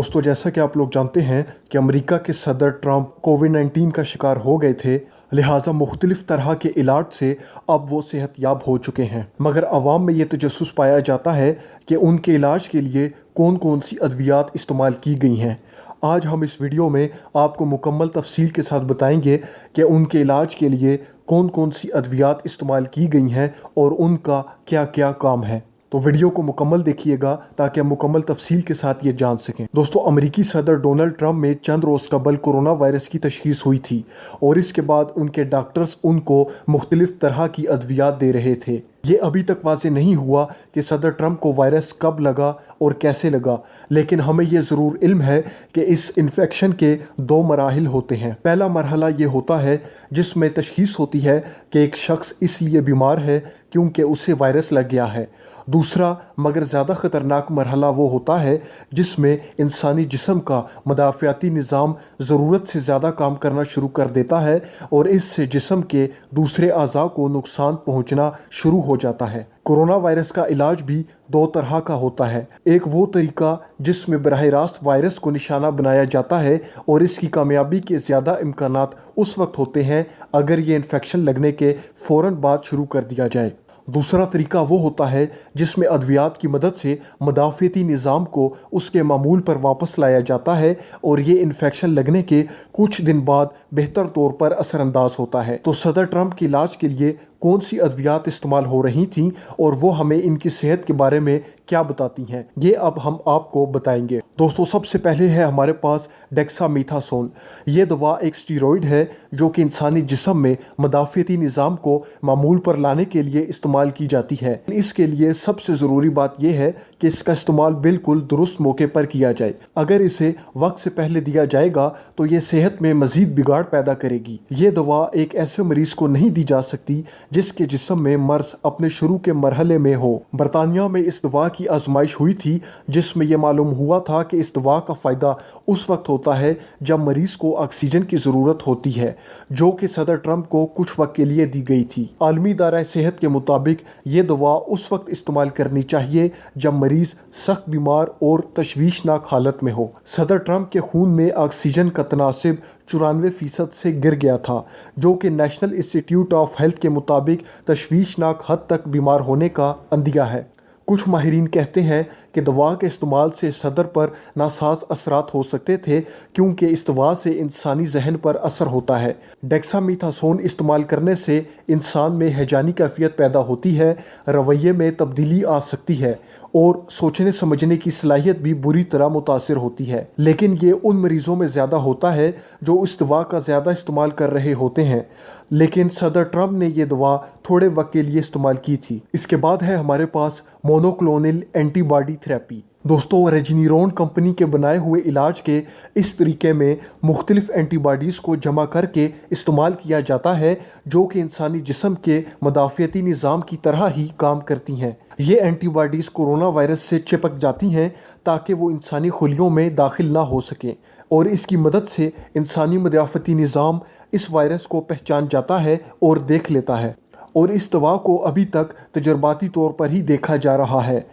दोस्तों, जैसा कि आप लोग जानते हैं कि अमेरिका के सदर ट्रंप कोविड-19 का शिकार हो गए थे, लिहाजा मुख्तलिफ तरह के इलाज से अब वो सेहतयाब हो चुके हैं। मगर अवाम में ये तजस्सुस पाया जाता है कि उनके इलाज के लिए कौन कौन सी अद्वियात इस्तेमाल की गई हैं। आज हम इस वीडियो में आपको मुकम्मल तफसील के साथ बताएंगे कि उनके इलाज के लिए कौन कौन सी अद्वियात इस्तेमाल की गई हैं और उनका क्या क्या काम है। तो वीडियो को मुकम्मल देखिएगा ताकि हम मुकम्मल तफसील के साथ ये जान सकें। दोस्तों, अमेरिकी सदर डोनाल्ड ट्रंप में चंद रोज़ कबल कोरोना वायरस की तशखीस हुई थी और इसके बाद उनके डॉक्टर्स उनको मुख्तलिफ तरह की अद्वियात दे रहे थे। ये अभी तक वाज़ेह नहीं हुआ कि सदर ट्रंप को वायरस कब लगा और कैसे लगा, लेकिन हमें ये ज़रूर इल्म है कि इस इन्फेक्शन के दो मराहिल होते हैं। पहला मरहला ये होता है जिसमें तशखीस होती है कि एक शख्स इसलिए बीमार है क्योंकि उसे वायरस लग गया है। दूसरा मगर ज़्यादा ख़तरनाक मरहला वो होता है जिसमें इंसानी जिस्म का मदाफ़ियाती निज़ाम ज़रूरत से ज़्यादा काम करना शुरू कर देता है और इससे जिस्म के दूसरे अज़ा को नुकसान पहुंचना शुरू हो जाता है। कोरोना वायरस का इलाज भी दो तरह का होता है। एक वो तरीका जिसमें बराह रास्त वायरस को निशाना बनाया जाता है और इसकी कामयाबी के ज़्यादा इम्कानात उस वक्त होते हैं अगर ये इन्फेक्शन लगने के फ़ौरन बाद शुरू कर दिया जाए। दूसरा तरीका वो होता है जिसमें अद्वियात की मदद से मदाफ़ियाती निज़ाम को उसके मामूल पर वापस लाया जाता है और ये इन्फेक्शन लगने के कुछ दिन बाद बेहतर तौर पर असरअंदाज होता है। तो सदर ट्रंप के इलाज के लिए कौन सी अद्वियात इस्तेमाल हो रही थीं और वो हमें इनकी सेहत के बारे में क्या बताती हैं, ये अब हम आपको बताएंगे। दोस्तों, सबसे पहले है हमारे पास डेक्सामेथासोन। ये दवा एक स्टीरॉयड है जो कि इंसानी जिस्म में मदाफ़ियाती निज़ाम को मामूल पर लाने के लिए इस्तेमाल की जाती है। इसके लिए सबसे ज़रूरी बात यह है कि इसका इस्तेमाल बिल्कुल दुरुस्त मौके पर किया जाए। अगर इसे वक्त से पहले दिया जाएगा तो ये सेहत में मज़ीद बिगाड़ पैदा करेगी। ये दवा एक ऐसे मरीज़ को नहीं दी जा सकती जिसके जिस्म में मर्ज अपने शुरू के मरहले में हो। बरतानिया में इस दवा की आजमाइश हुई थी जिसमें यह मालूम हुआ था कि इस दवा का फ़ायदा उस वक्त होता है जब मरीज़ को ऑक्सीजन की ज़रूरत होती है, जो कि सदर ट्रंप को कुछ वक्त के लिए दी गई थी। आलमी इदारा सेहत के मुताबिक ये दवा उस वक्त इस्तेमाल करनी चाहिए जब मरीज़ सख्त बीमार और तशवीशनाक हालत में हो। सदर ट्रंप के खून में ऑक्सीजन का तनासिब 94% से गिर गया था, जो कि नेशनल इंस्टीट्यूट ऑफ हेल्थ के मुताबिक तशवीशनाक हद तक बीमार होने का अंदिया है। कुछ माहिरीन कहते हैं कि दवा के इस्तेमाल से सदर पर नासाज असरात हो सकते थे क्योंकि इस दवा से इंसानी जहन पर असर होता है। डेक्सामेथासोन इस्तेमाल करने से इंसान में हैजानी कैफियत पैदा होती है, रवैये में तब्दीली आ सकती है और सोचने समझने की सलाहियत भी बुरी तरह मुतासिर होती है। लेकिन ये उन मरीज़ों में ज़्यादा होता है जो इस दवा का ज़्यादा इस्तेमाल कर रहे होते हैं, लेकिन सदर ट्रंप ने यह दवा थोड़े वक्त के लिए इस्तेमाल की थी। इसके बाद है हमारे पास मोनोक्लोनल एंटीबॉडी थेरेपी। दोस्तों, रेजिनिरोन कंपनी के बनाए हुए इलाज के इस तरीके में मुख्तलिफ एंटीबॉडीज़ को जमा करके इस्तेमाल किया जाता है जो कि इंसानी जिस्म के मदाफ़ियाती निज़ाम की तरह ही काम करती हैं। ये एंटीबॉडीज़ कोरोना वायरस से चिपक जाती हैं ताकि वो इंसानी खुलियों में दाखिल ना हो सकें और इसकी मदद से इंसानी मदाफ़ियाती निज़ाम इस वायरस को पहचान जाता है और देख लेता है। और इस दवा को अभी तक तजर्बाती तौर पर ही देखा जा रहा है।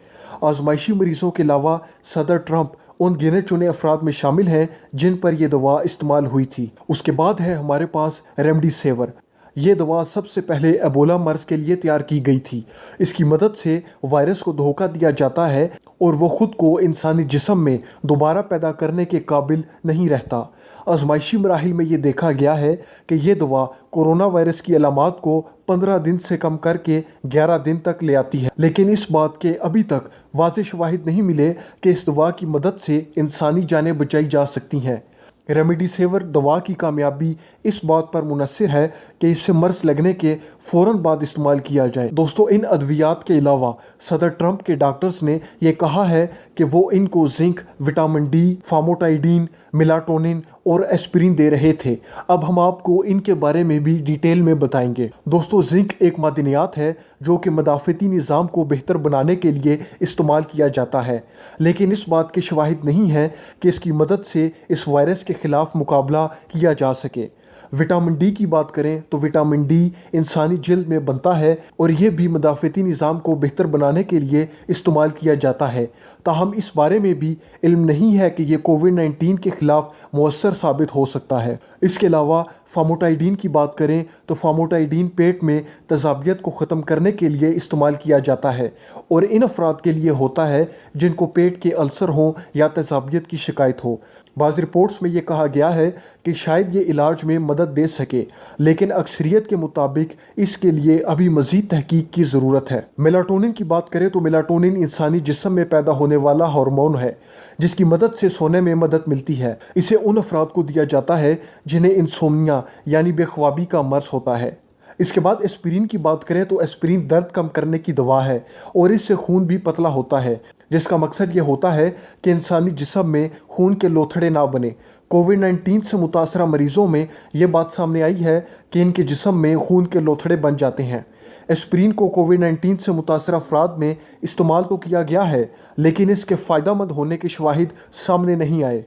आजमाइशी मरीज़ों के अलावा सदर ट्रंप उन गिने चुने अफराद में शामिल हैं जिन पर यह दवा इस्तेमाल हुई थी। उसके बाद है हमारे पास रेमडेसिविर। ये दवा सबसे पहले एबोला मर्ज के लिए तैयार की गई थी। इसकी मदद से वायरस को धोखा दिया जाता है और वो खुद को इंसानी जिस्म में दोबारा पैदा करने के काबिल नहीं रहता। आजमाइशी मराहिल में ये देखा गया है कि ये दवा कोरोना वायरस की अलामात को 15 दिन से कम करके 11 दिन तक ले आती है, लेकिन इस बात के अभी तक वाज़ेह शवाहिद नहीं मिले कि इस दवा की मदद से इंसानी जानें बचाई जा सकती हैं। रेमडेसिविर दवा की कामयाबी इस बात पर मुनहसर है कि इसे मर्ज लगने के फ़ौरन बाद इस्तेमाल किया जाए। दोस्तों, इन अद्वियात के अलावा सदर ट्रंप के डॉक्टर्स ने यह कहा है कि वो इनको जिंक, विटामिन डी, फार्मोटाइडीन, मेलाटोनिन और एस्पिरिन दे रहे थे। अब हम आपको इनके बारे में भी डिटेल में बताएंगे। दोस्तों, जिंक एक मादनियात है जो कि मदाफ़ती निज़ाम को बेहतर बनाने के लिए इस्तेमाल किया जाता है, लेकिन इस बात के शवाहिद नहीं है कि इसकी मदद से इस वायरस के ख़िलाफ़ मुकाबला किया जा सके। विटामिन डी की बात करें तो विटामिन डी इंसानी जल्द में बनता है और ये भी मदाफ़ती निज़ाम को बेहतर बनाने के लिए इस्तेमाल किया जाता है। ताहम इस बारे में भी इल्म नहीं है कि ये कोविड-19 के ख़िलाफ़ मौसर साबित हो सकता है। इसके अलावा फामोटाइडिन की बात करें तो फामोटाइडिन पेट में तज़ाबियत को ख़त्म करने के लिए इस्तेमाल किया जाता है और इन अफराद के लिए होता है जिनको पेट के अल्सर हों या तज़ाबियत की शिकायत हो। बाज़ रिपोर्ट्स में ये कहा गया है कि शायद ये इलाज में मदद दे सके, लेकिन अक्सरियत के मुताबिक इसके लिए अभी मज़ीद तहकीक की ज़रूरत है। मेलाटोनिन की बात करें तो मेलाटोनिन इंसानी जिस्म में पैदा होने वाला हार्मोन है जिसकी मदद से सोने में मदद मिलती है। इसे उन अफराद को दिया जाता है जिन्हें इंसोम्निया यानी बेख्वाबी का मर्ज होता है। इसके बाद एस्पिरिन की बात करें तो एस्पिरिन दर्द कम करने की दवा है और इससे खून भी पतला होता है, जिसका मकसद ये होता है कि इंसानी जिस्म में खून के लोथड़े ना बने। कोविड-19 से मुतासरा मरीजों में ये बात सामने आई है कि इनके जिस्म में खून के लोथड़े बन जाते हैं। एस्पिरिन को कोविड-19 से मुतासरा अफराद में इस्तेमाल तो किया गया है, लेकिन इसके फ़ायदेमंद होने के शवाहिद सामने नहीं आए।